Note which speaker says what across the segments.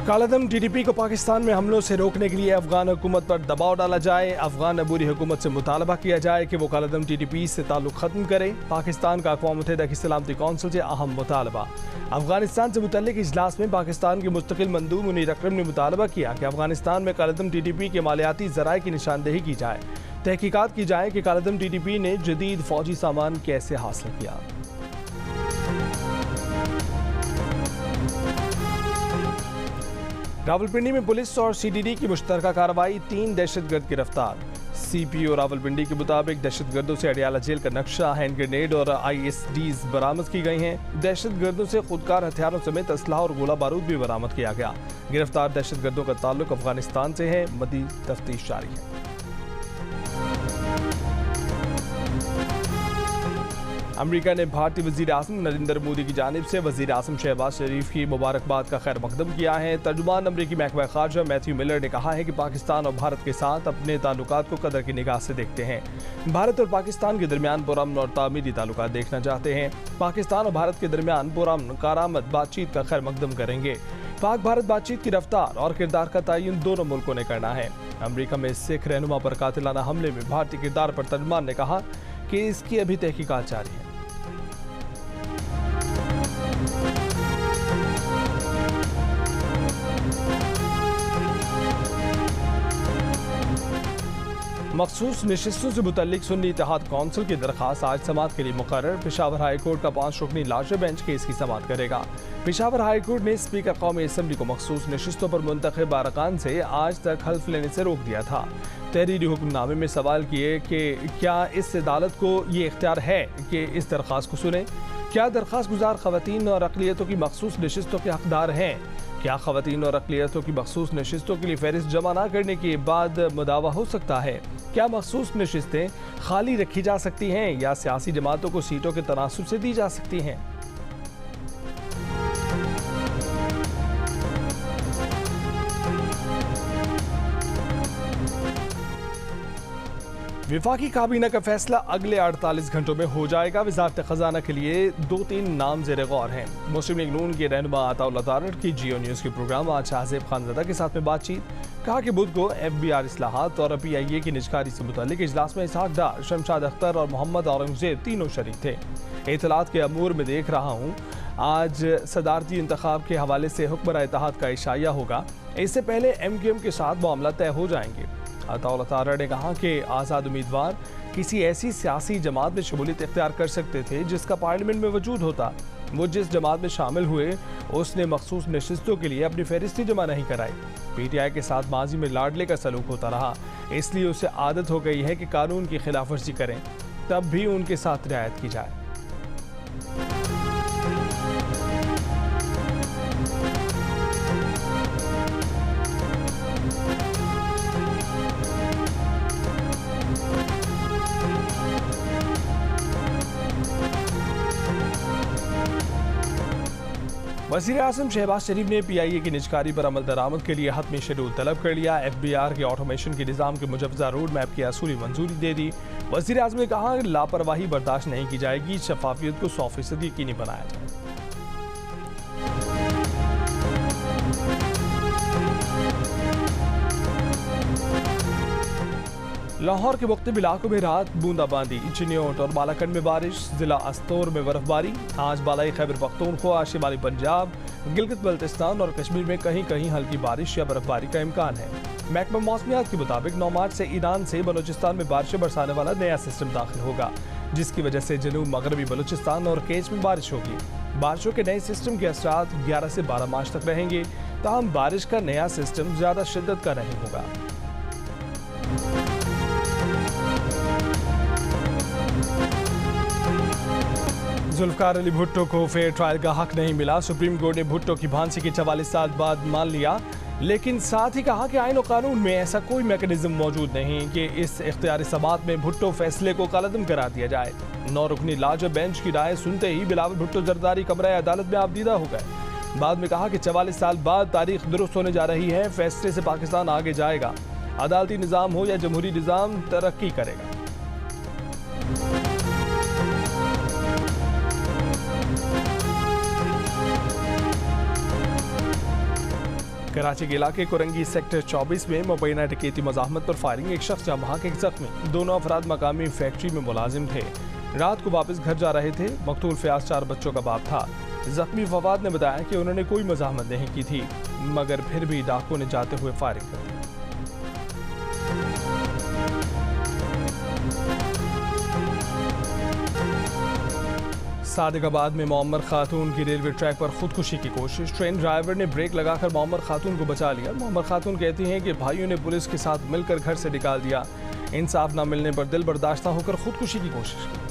Speaker 1: कालादम TTP को पाकिस्तान में हमलों से रोकने के लिए अफगान हुकूमत पर दबाव डाला जाए। अफगान अबूरी हुकूमत से मुतालबा किया जाए कि वो कालादम टीटीपी से ताल्लुक खत्म करे। पाकिस्तान का अक़वाम मुत्तहिदा की सलामती कौंसिल से अहम मुतालबा। अफगानिस्तान से मुतल्लिक इजलास में पाकिस्तान के मुस्तकिल मंदूब मुनीर अकरम ने मुतालबा किया कि अफगानिस्तान में कालादम टीटीपी के मालियाती ज़राए की निशानदेही की जाए। तहकीकात की जाए कि कालादम टीटीपी ने जदीद फौजी सामान कैसे हासिल किया। रावलपिंडी में पुलिस और सीडीडी की मुश्तरका कार्रवाई, 3 दहशतगर्द गिरफ्तार। सीपीओ रावलपिंडी के मुताबिक दहशतगर्दों से अडियाला जेल का नक्शा, हैंड ग्रेनेड और ISDs बरामद की गई हैं। दहशतगर्दों से खुदकार हथियारों समेत असलहा और गोला बारूद भी बरामद किया गया। गिरफ्तार दहशतगर्दों का ताल्लुक अफगानिस्तान से है। मज़ीद तफ्तीश जारी है। अमेरिका ने भारतीय वज़ीर आज़म नरेंद्र मोदी की जानिब से वज़ीर आज़म शहबाज शरीफ की मुबारकबाद का खैर मकदम किया है। तर्जुमान अमरीकी महकमा ख़ारजा मैथ्यू मिलर ने कहा है कि पाकिस्तान और भारत के साथ अपने ताल्लुकात को कदर की निगाह से देखते हैं। भारत और पाकिस्तान के दरमियान पुरअमन और तामीरी ताल्लुकात देखना चाहते हैं। पाकिस्तान और भारत के दरमियान पुरअमन कारआमद बातचीत का खैर मकदम करेंगे। पाक भारत बातचीत की रफ्तार और किरदार का तयन दोनों मुल्कों ने करना है। अमरीका में सिख रहनुमा पर कातिलाना हमले में भारतीय किरदार पर तर्जुमान ने कहा कि इसकी अभी तहकीकात जारी है। मखसूस नशिस्तों से मुतल्लिक सुन्नी इत्तेहाद कौंसिल की दरख्वास्त आज समाअत के लिए मुकर्रर। पेशावर हाई कोर्ट का 5 रुकनी लार्जर बेंच केस की समाअत करेगा। पेशावर हाई कोर्ट ने स्पीकर कौमी असम्बली को मखसूस नशिस्तों पर मुंतखब अरकान से आज तक हल्फ लेने से रोक दिया था। तहरीरी हुक्मनामे में सवाल किए कि क्या इस अदालत को ये इख्तियार है कि इस दरख्वास्त को सुने। क्या दरख्वास्त गुजार खवातीन और अक़लियतों की मखसूस नशिस्तों के हकदार हैं। क्या खवातीन और अक़लियतों की मखसूस नशिस्तों के लिए फहरिस्त जमा न करने के बाद मुदावा हो सकता है। क्या मखसूस नशिस्तें खाली रखी जा सकती हैं या सियासी जमातों को सीटों के तनासुब से दी जा सकती हैं। विफाकी काबीना का फैसला अगले 48 घंटों में हो जाएगा। वज़ारत खजाना के लिए 2-3 नाम ज़ेर गौर हैं। मुस्लिम लीग नून के रहनुमा अताउल्लाह तारड़ की जियो न्यूज़ के प्रोग्राम आज शाहज़ेब खानज़ादा के साथ में बातचीत। कहा कि बुध को FBR इस्लाहात और PIA की निजकारी से मुतालिक इजलास में इसहाक डार, शमशाद अख्तर और मोहम्मद औरंगजेब तीनों शरीक थे। इतलात के अमूर में देख रहा हूँ आज सदारती इंतखाब के हवाले से हुक्म इत्तेहाद का इशाया होगा। इससे पहले MQM के साथ मामला तय हो जाएंगे। अताउल्लाह तारड़ ने कहा कि आज़ाद उम्मीदवार किसी ऐसी सियासी जमात में शमूलियत इख्तियार कर सकते थे जिसका पार्लियामेंट में वजूद होता। वो जिस जमात में शामिल हुए उसने मखसूस नशिस्तों के लिए अपनी फहरिस्ती जमा नहीं कराई। PTI के साथ माजी में लाडले का सलूक होता रहा, इसलिए उसे आदत हो गई है कि कानून की खिलाफ वर्जी करें, तब भी उनके साथ रियायत की जाए। वज़ीर आज़म शहबाज शरीफ ने PIA की निजकारी पर अमल दरामद के लिए हतमी शेड्यूल तलब कर लिया। FBR के ऑटोमेशन के निज़ाम के मुजवज़ा रोड मैप की असूली मंजूरी दे दी। वज़ीर आज़म ने कहा कि लापरवाही बर्दाश्त नहीं की जाएगी, शफाफियत को 100% यकीनी बनाया जाए। लाहौर के मुख्तलिफ इलाकों में रात बूंदाबांदी, चिन्योट और बालाकंड में बारिश, जिला अस्तोर में बर्फबारी। आज बालाई खैबर पख्तूनख्वा, शिमाली पंजाब, गिलगित बल्तिस्तान और कश्मीर में कहीं कहीं हल्की बारिश या बर्फबारी का इम्कान है। महकमा मौसमियात के मुताबिक 9 मार्च से ईरान से बलूचिस्तान में बारिशें बरसाने वाला नया सिस्टम दाखिल होगा, जिसकी वजह से जनूब मगरबी बलूचिस्तान और केच में बारिश होगी। बारिशों के नए सिस्टम के असरात 11 से 12 मार्च तक रहेंगे। ताहम बारिश का नया सिस्टम ज्यादा शिद्दत का नहीं होगा। जुल्फकार अली भुट्टो को फेयर ट्रायल का हक नहीं मिला। सुप्रीम कोर्ट ने भुट्टो की फांसी के 44 साल बाद मान लिया, लेकिन साथ ही कहा कि आईन और कानून में ऐसा कोई मैकेनिज्म मौजूद नहीं कि इस इख्तियारी समाअत में भुट्टो फैसले को कालअदम करार दिया जाए। 9 रुकनी लार्जर बेंच की राय सुनते ही बिलावल भुट्टो जरदारी कमरा अदालत में आबदीदा हो गए। बाद में कहा कि 44 साल बाद तारीख दुरुस्त होने जा रही है, फैसले से पाकिस्तान आगे जाएगा। अदालती निज़ाम हो या जमहूरी निज़ाम, तरक्की करेगा। कराची के इलाके कोरंगी सेक्टर 24 में मुबैना डकैती मज़ाहमत पर फायरिंग, एक शख्स जहाँ वहाँ के जख्मी। दोनों अफराद मकामी फैक्ट्री में मुलाजिम थे, रात को वापस घर जा रहे थे। मकतूल फयाज 4 बच्चों का बाप था। जख्मी फवाद ने बताया कि उन्होंने कोई मज़ाहमत नहीं की थी, मगर फिर भी डाकुओं ने जाते हुए फायरिंग कर दी। सादिकाबाद में मोअम्मर खातून की रेलवे ट्रैक पर खुदकुशी की कोशिश। ट्रेन ड्राइवर ने ब्रेक लगाकर मोअम्मर खातून को बचा लिया। मोअम्मर खातून कहती हैं कि भाइयों ने पुलिस के साथ मिलकर घर से निकाल दिया। इंसाफ न मिलने पर दिल बर्दाश्ता होकर खुदकुशी की कोशिश की।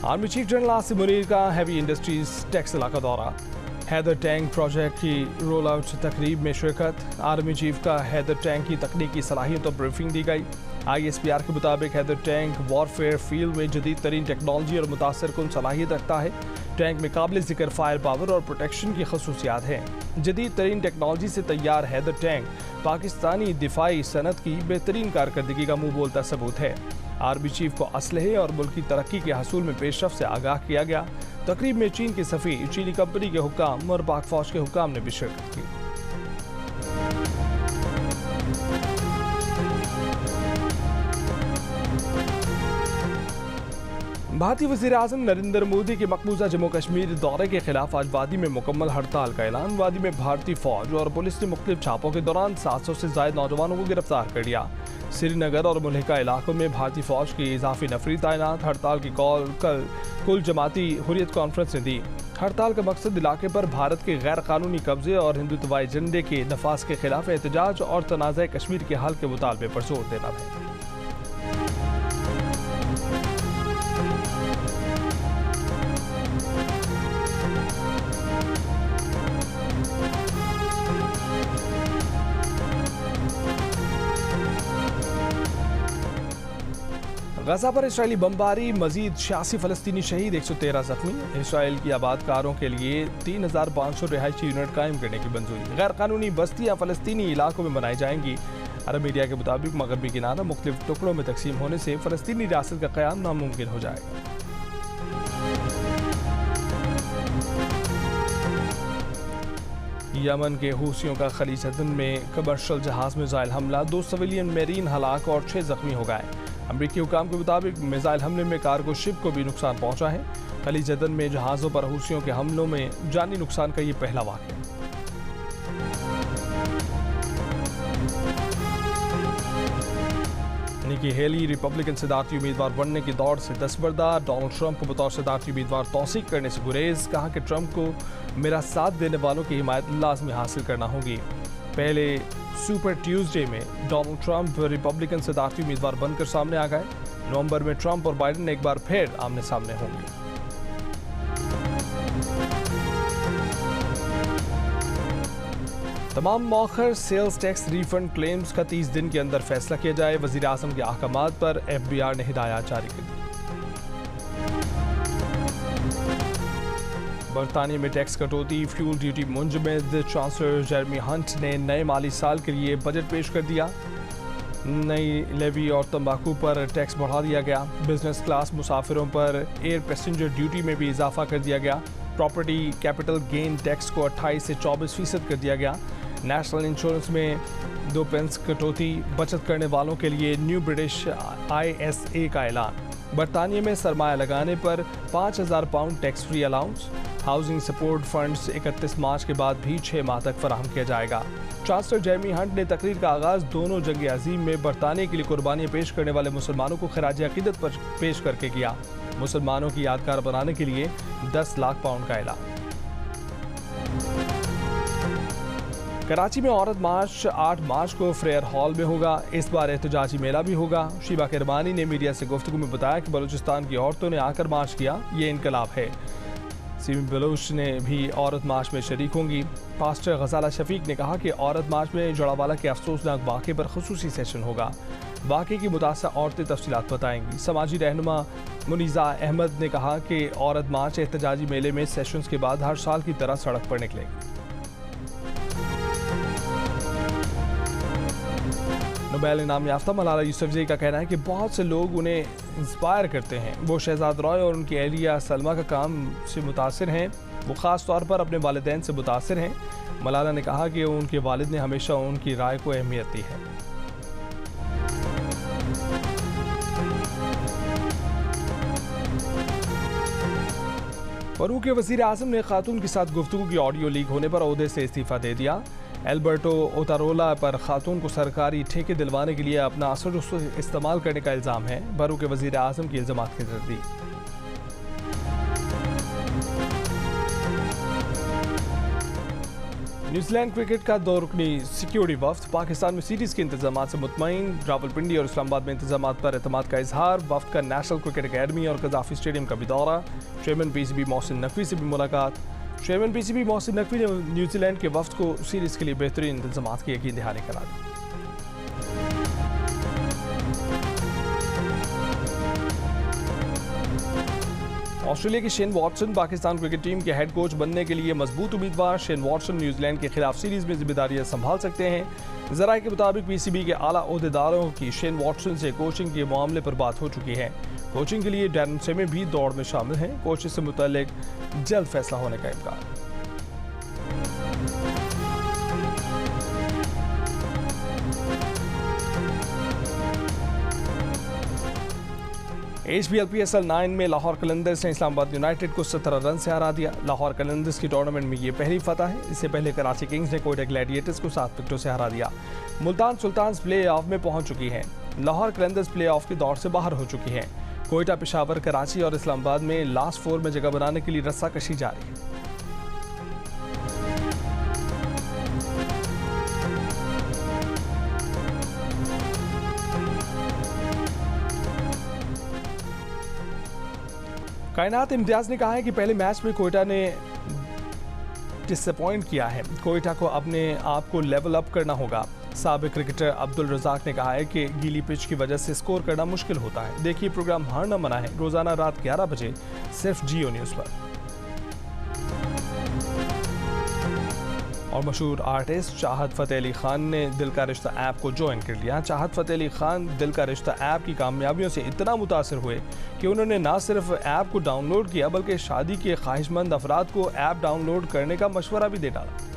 Speaker 1: Army chief general Asim Munir का हैवी इंडस्ट्रीज टैक्स इलाका दौरा। हैदर टैंक प्रोजेक्ट की रोल आउट तकरीब में शिरकत। आर्मी चीफ का हैदर टैंक की तकनीकी सलाहियतों पर ब्रीफिंग दी गई। ISPR के मुताबिक हैदर टैंक वॉरफेयर फील्ड में जदीद तरीन टेक्नोलॉजी और मुतासर कुन सलाहियत रखता है। टैंक में काबिल जिक्र फायर पावर और प्रोटेक्शन की खसूसियात हैं। जदीद तरीन टेक्नोलॉजी से तैयार हैदर टैंक पाकिस्तानी दिफाई सनत की बेहतरीन कारकर्दगी का मुंह बोलता सबूत है। आर्मी चीफ को असलहे और मुल्क की तरक्की के हसूल में पेशरफ से आगाह किया गया। तकरीब में चीन के सफ़ीर, चीनी कंपनी के हुक्काम और पाक फौज के हुक्काम ने भी शिरकत की। भारतीय वज़ीर-ए-आज़म नरेंद्र मोदी के मकबूजा जम्मू कश्मीर दौरे के खिलाफ आज वादी में मुकम्मल हड़ताल का ऐलान। वादी में भारतीय फौज और पुलिस ने मुख्तलिफ छापों के दौरान 700 से ज़ायद नौजवानों को गिरफ्तार कर लिया। श्रीनगर और मुल्हिका इलाकों में भारतीय फौज की इजाफी नफरी तैनात। हड़ताल की कॉल कल कुल जमाती हुर्रियत कॉन्फ्रेंस ने दी। हड़ताल का मकसद इलाके पर भारत के गैर कानूनी कब्जे और हिंदुत्वाई एजेंडे के नफाज के खिलाफ एहतजाज और तनाज़ा कश्मीर के हल के मुतालबे पर जोर देना था। गजा पर इसराइली बमबारी, मजीद 86 फलस्तीनी शहीद, 113 जख्मी। इसराइल की आबादकारों के लिए 3500 रिहायशी यूनिट कायम करने की मंजूरी। गैर कानूनी बस्तियाँ फलस्तीनी इलाकों में बनाई जाएंगी। अरब मीडिया के मुताबिक मगरबी किनारा मुख्तलिफ टुकड़ों में तकसीम होने से फलस्तीनी रियासत का क़याम नामुमकिन हो जाएगा। यमन के हूसियों का खलीज अदन में कमर्शियल जहाज मिसाइल हमला, 2 सिविलियन मेरीन हलाक और 6 जख्मी हो गए। अमरीकी हुकाम के मुताबिक मिसाइल हमले में कार्गो शिप को भी नुकसान पहुंचा है। खलीज अदन में जहाज़ों पर हूसियों के हमलों में जानी नुकसान का ये पहला वाक़या। निकी हेली रिपब्लिकन सदारती उम्मीदवार बनने की दौड़ से दस्तबरदार। डोनाल्ड ट्रंप को बतौर सदारती उम्मीदवार तौसीक करने से गुरेज। कहा कि ट्रंप को मेरा साथ देने वालों की हिमायत लाजमी हासिल करना होगी। पहले सुपर ट्यूसडे में डोनाल्ड ट्रंप रिपब्लिकन सदारती उम्मीदवार बनकर सामने आ गए। नवंबर में ट्रंप और बाइडेन एक बार फिर आमने सामने होंगे। तमाम मौखर सेल्स टैक्स रिफंड क्लेम्स का 30 दिन के अंदर फैसला किया जाए। वज़ीर आज़म के अहकामात पर FBR ने हिदायत जारी कर दी। बरतानिया में टैक्स कटौती, फ्यूल ड्यूटी मुंजमद। चांसलर जेरेमी हंट ने नए माली साल के लिए बजट पेश कर दिया। नई लेवी और तंबाकू पर टैक्स बढ़ा दिया गया। बिजनेस क्लास मुसाफिरों पर एयर पैसेंजर ड्यूटी में भी इजाफा कर दिया गया। प्रॉपर्टी कैपिटल गेन टैक्स को 28 से 24% कर दिया गया। नेशनल इंश्योरेंस में 2 पेंस कटौती, बचत करने वालों के लिए न्यू ब्रिटिश ISA का ऐलान। बरतानिया में सरमाया लगाने पर 5000 pound tax free allowance. Housing support funds 31 मार्च के बाद भी 6 माह तक फराहम किया जाएगा। चांसलर जेरेमी हंट ने तकरीर का आगाज दोनों जंग अजीम में बरतानिया के लिए कुर्बानियां पेश करने वाले मुसलमानों को खराज अकीदत पर पेश करके किया। मुसलमानों की यादगार बनाने के लिए 10 लाख पाउंड का ऐलान। कराची में औरत मार्च 8 मार्च को फ्रेयर हॉल में होगा। इस बार एहतजाजी मेला भी होगा। शीबा किरमानी ने मीडिया से गुफ्तगू में बताया कि बलूचिस्तान की औरतों ने आकर मार्च किया, ये इनकलाब है। सीमी बलोच ने भी औरत मार्च में शरीक होंगी। पास्टर गजाला शफीक ने कहा कि औरत मार्च में जड़ावाला के अफसोसनाक वाक़े पर खुसूसी सेशन होगा। वाक़े की मुतासर औरतें तफसीलात बताएंगी। समाजी रहनुमा मुनीज़ा अहमद ने कहा कि औरत मार्च एहतजाजी मेले में सेशंस के बाद हर साल की तरह सड़क पर निकलेगी। नोबेल इनाम याफ्ता मलाला यूसुफजई का कहना है कि बहुत से लोग उन्हें इंस्पायर करते हैं। वो शहजाद रॉय और उनकी एहलिया सलमा का काम से मुतासिर हैं। वो ख़ास तौर पर अपने वालिदैन से मुतासिर हैं। मलाला ने कहा कि उनके वालिद ने हमेशा उनकी राय को अहमियत दी है। पेरू के वज़ीर आज़म ने खातून के साथ गुफ्तगू की ऑडियो लीक होने पर ओहदे से इस्तीफ़ा दे दिया। एल्बर्टो ओतारोला पर खातून को सरकारी ठेके दिलवाने के लिए अपना असर इस्तेमाल करने का इल्ज़ाम है। पेरू के वज़ीर आज़म की इल्ज़ामात की तरदीद। न्यूजीलैंड क्रिकेट का 2 रुकनी सिक्योरिटी वफ्द पाकिस्तान में सीरीज़ के इंतजाम से मुतमईन। रावलपिंडी और इस्लामाबाद में इंतजाम पर एतमाद का इजहार। वफ्द का नेशनल क्रिकेट अकेडमी और कज़ाफ़ी स्टेडियम का भी दौरा। चेयरमैन PCB मोहसिन नकवी से भी मुलाकात। चेयरमैन PCB मोहसिन नकवी ने न्यूजीलैंड के वफ्द को सीरीज़ के लिए बेहतरीन इंतजाम की यकीन दहानी करा दी। ऑस्ट्रेलिया के Shane Watson Pakistan cricket team के हेड कोच बनने के लिए मजबूत उम्मीदवार। शेन वॉटसन न्यूजीलैंड के खिलाफ सीरीज में जिम्मेदारियां संभाल सकते हैं। ज़राए के मुताबिक PCB के आला ओहदेदारों की शेन वॉटसन से कोचिंग के मामले पर बात हो चुकी है। कोचिंग के लिए डैरन सेमे भी दौड़ में शामिल हैं। कोच से मुतल्लिक जल्द फैसला होने का इम्कान। HBL PSL 9 में लाहौर कलंदर्स ने इस्लामाबाद यूनाइटेड को 17 रन से हरा दिया। लाहौर कलंदर्स की टूर्नामेंट में ये पहली फतह है। इससे पहले कराची किंग्स ने कोयटा ग्लैडिएटर्स को 7 विकेटों से हरा दिया। मुल्तान सुल्तान्स प्ले ऑफ में पहुंच चुकी हैं। लाहौर कलंदर्स प्ले ऑफ की दौड़ से बाहर हो चुकी हैं। कोयटा, पेशावर, कराची और इस्लामाबाद में लास्ट 4 में जगह बनाने के लिए रस्साकशी जारी है। कायनात इम्तियाज ने कहा है कि पहले मैच में कोयटा ने डिसअपॉइंट किया है। कोयटा को अपने आप को लेवल अप करना होगा। साबिक क्रिकेटर अब्दुल रज़ाक ने कहा है कि गीली पिच की वजह से स्कोर करना मुश्किल होता है। देखिए प्रोग्राम हार न मना है रोजाना रात 11 बजे सिर्फ जियो न्यूज़ पर। और मशहूर आर्टिस्ट चाहत फ़तेह अली खान ने दिल का रिश्ता ऐप को ज्वाइन कर लिया। चाहत फ़तेह अली खान दिल का रिश्ता ऐप की कामयाबियों से इतना मुतासिर हुए कि उन्होंने न सिर्फ ऐप को डाउनलोड किया बल्कि शादी के ख्वाहिशमंद अफराद को ऐप डाउनलोड करने का मशवरा भी दे डाला।